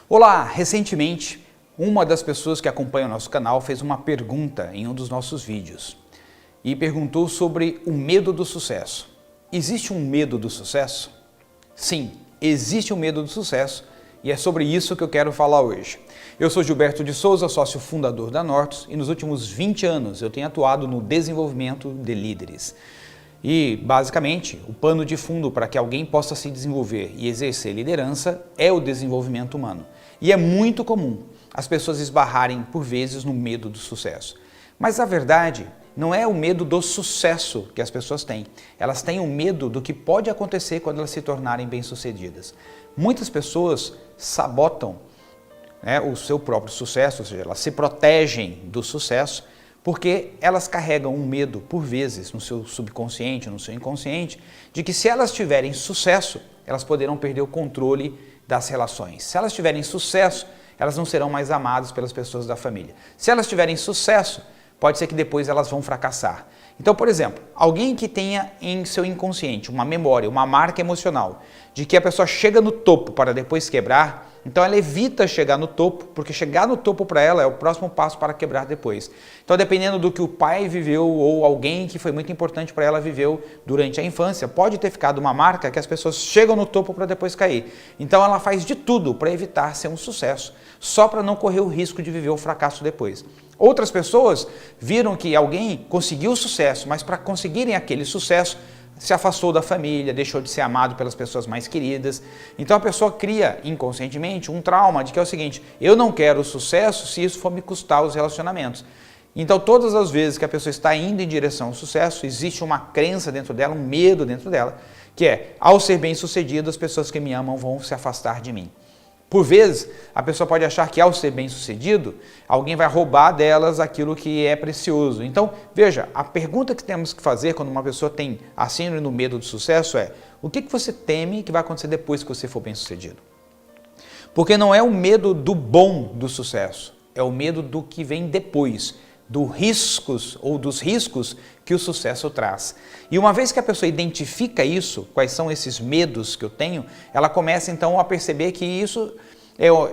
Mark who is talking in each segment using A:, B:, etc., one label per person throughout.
A: Olá! Recentemente, uma das pessoas que acompanha o nosso canal fez uma pergunta em um dos nossos vídeos e perguntou sobre o medo do sucesso. Existe um medo do sucesso? Sim, existe um medo do sucesso e é sobre isso que eu quero falar hoje. Eu sou Gilberto de Souza, sócio fundador da Nortus, e nos últimos 20 anos eu tenho atuado no desenvolvimento de líderes. E, basicamente, o pano de fundo para que alguém possa se desenvolver e exercer liderança é o desenvolvimento humano. E é muito comum as pessoas esbarrarem, por vezes, no medo do sucesso. Mas, a verdade, não é o medo do sucesso que as pessoas têm. Elas têm o medo do que pode acontecer quando elas se tornarem bem-sucedidas. Muitas pessoas sabotam, o seu próprio sucesso, ou seja, elas se protegem do sucesso, porque elas carregam um medo, por vezes, no seu subconsciente, no seu inconsciente, de que se elas tiverem sucesso, elas poderão perder o controle das relações. Se elas tiverem sucesso, elas não serão mais amadas pelas pessoas da família. Se elas tiverem sucesso, pode ser que depois elas vão fracassar. Então, por exemplo, alguém que tenha em seu inconsciente uma memória, uma marca emocional, de que a pessoa chega no topo para depois quebrar, então ela evita chegar no topo, porque chegar no topo para ela é o próximo passo para quebrar depois. Então, dependendo do que o pai viveu ou alguém que foi muito importante para ela viveu durante a infância, pode ter ficado uma marca que as pessoas chegam no topo para depois cair. Então ela faz de tudo para evitar ser um sucesso, só para não correr o risco de viver o fracasso depois. Outras pessoas viram que alguém conseguiu sucesso, mas para conseguirem aquele sucesso, se afastou da família, deixou de ser amado pelas pessoas mais queridas. Então a pessoa cria inconscientemente um trauma de que é o seguinte: eu não quero sucesso se isso for me custar os relacionamentos. Então todas as vezes que a pessoa está indo em direção ao sucesso, existe uma crença dentro dela, um medo dentro dela, que é: ao ser bem-sucedido, as pessoas que me amam vão se afastar de mim. Por vezes, a pessoa pode achar que ao ser bem-sucedido, alguém vai roubar delas aquilo que é precioso. Então, veja, a pergunta que temos que fazer quando uma pessoa tem a síndrome do medo do sucesso é: o que você teme que vai acontecer depois que você for bem-sucedido? Porque não é o medo do bom do sucesso, é o medo do que vem depois, dos riscos que o sucesso traz. E uma vez que a pessoa identifica isso, quais são esses medos que eu tenho, ela começa então a perceber que isso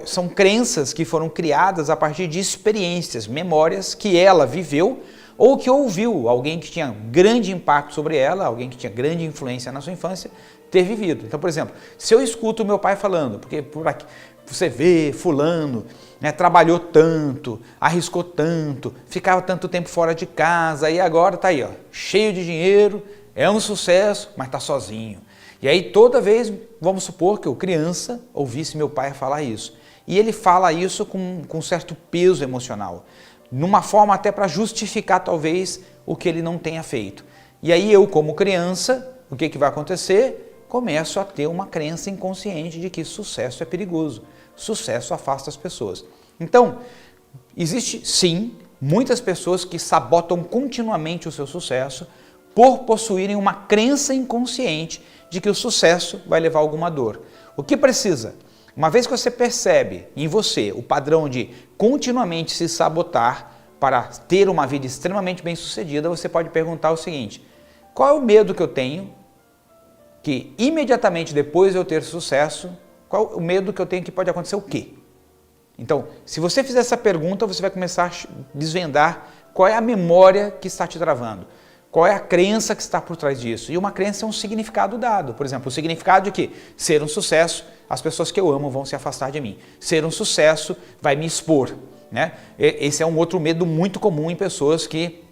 A: são crenças que foram criadas a partir de experiências, memórias que ela viveu ou que ouviu alguém que tinha grande impacto sobre ela, alguém que tinha grande influência na sua infância, ter vivido. Então, por exemplo, se eu escuto meu pai falando, porque por aqui você vê fulano, trabalhou tanto, arriscou tanto, ficava tanto tempo fora de casa e agora está aí, cheio de dinheiro, é um sucesso, mas está sozinho. E aí toda vez, vamos supor que eu criança ouvisse meu pai falar isso. E ele fala isso com certo peso emocional, numa forma até para justificar talvez o que ele não tenha feito. E aí eu, como criança, o que vai acontecer? Começo a ter uma crença inconsciente de que sucesso é perigoso, sucesso afasta as pessoas. Então, existe sim muitas pessoas que sabotam continuamente o seu sucesso por possuírem uma crença inconsciente de que o sucesso vai levar a alguma dor. O que precisa? Uma vez que você percebe em você o padrão de continuamente se sabotar para ter uma vida extremamente bem-sucedida, você pode perguntar o seguinte: qual é o medo que eu tenho que imediatamente depois de eu ter sucesso, qual o medo que eu tenho que pode acontecer o quê? Então, se você fizer essa pergunta, você vai começar a desvendar qual é a memória que está te travando, qual é a crença que está por trás disso. E uma crença é um significado dado. Por exemplo, o significado de que ser um sucesso, as pessoas que eu amo vão se afastar de mim. Ser um sucesso vai me expor. Esse é um outro medo muito comum em pessoas que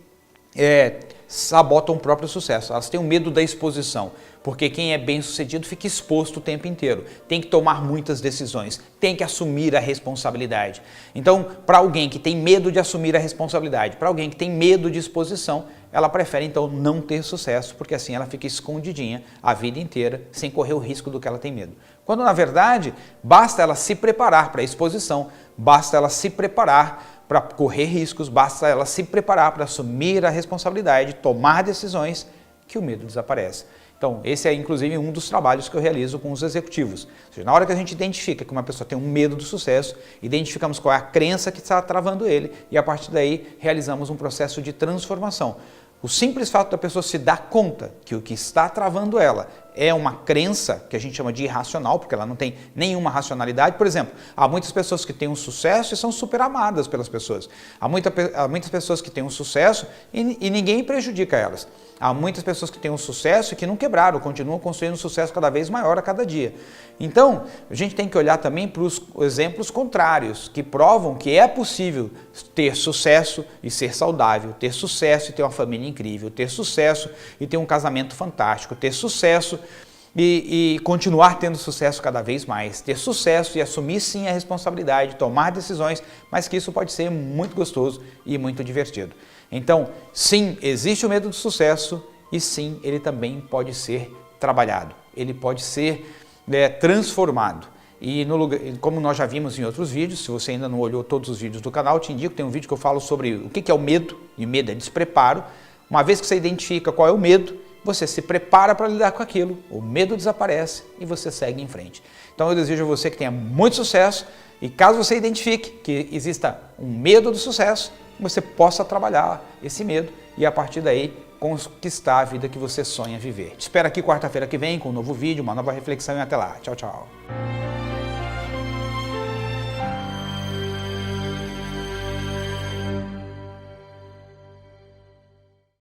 A: sabotam o próprio sucesso. Elas têm o medo da exposição, porque quem é bem-sucedido fica exposto o tempo inteiro, tem que tomar muitas decisões, tem que assumir a responsabilidade. Então, para alguém que tem medo de assumir a responsabilidade, para alguém que tem medo de exposição, ela prefere então não ter sucesso, porque assim ela fica escondidinha a vida inteira, sem correr o risco do que ela tem medo. Quando na verdade, basta ela se preparar para a exposição, basta ela se preparar para correr riscos, basta ela se preparar para assumir a responsabilidade, tomar decisões, que o medo desaparece. Então, esse é inclusive um dos trabalhos que eu realizo com os executivos. Ou seja, na hora que a gente identifica que uma pessoa tem um medo do sucesso, identificamos qual é a crença que está travando ele e a partir daí realizamos um processo de transformação. O simples fato da pessoa se dar conta que o que está travando ela é uma crença que a gente chama de irracional, porque ela não tem nenhuma racionalidade. Por exemplo, há muitas pessoas que têm um sucesso e são super amadas pelas pessoas. Há muitas pessoas que têm um sucesso e ninguém prejudica elas. Há muitas pessoas que têm um sucesso e que não quebraram, continuam construindo um sucesso cada vez maior a cada dia. Então, a gente tem que olhar também para os exemplos contrários, que provam que é possível ter sucesso e ser saudável, ter sucesso e ter uma família incrível, ter sucesso e ter um casamento fantástico, ter sucesso e continuar tendo sucesso cada vez mais, ter sucesso e assumir sim a responsabilidade, tomar decisões, mas que isso pode ser muito gostoso e muito divertido. Então, sim, existe o medo do sucesso e sim, ele também pode ser trabalhado, ele pode ser transformado. E como nós já vimos em outros vídeos, se você ainda não olhou todos os vídeos do canal, eu te indico, tem um vídeo que eu falo sobre o que é o medo, e medo é despreparo. Uma vez que você identifica qual é o medo, você se prepara para lidar com aquilo, o medo desaparece e você segue em frente. Então eu desejo a você que tenha muito sucesso e caso você identifique que exista um medo do sucesso, você possa trabalhar esse medo e a partir daí conquistar a vida que você sonha viver. Te espero aqui quarta-feira que vem com um novo vídeo, uma nova reflexão e até lá. Tchau, tchau.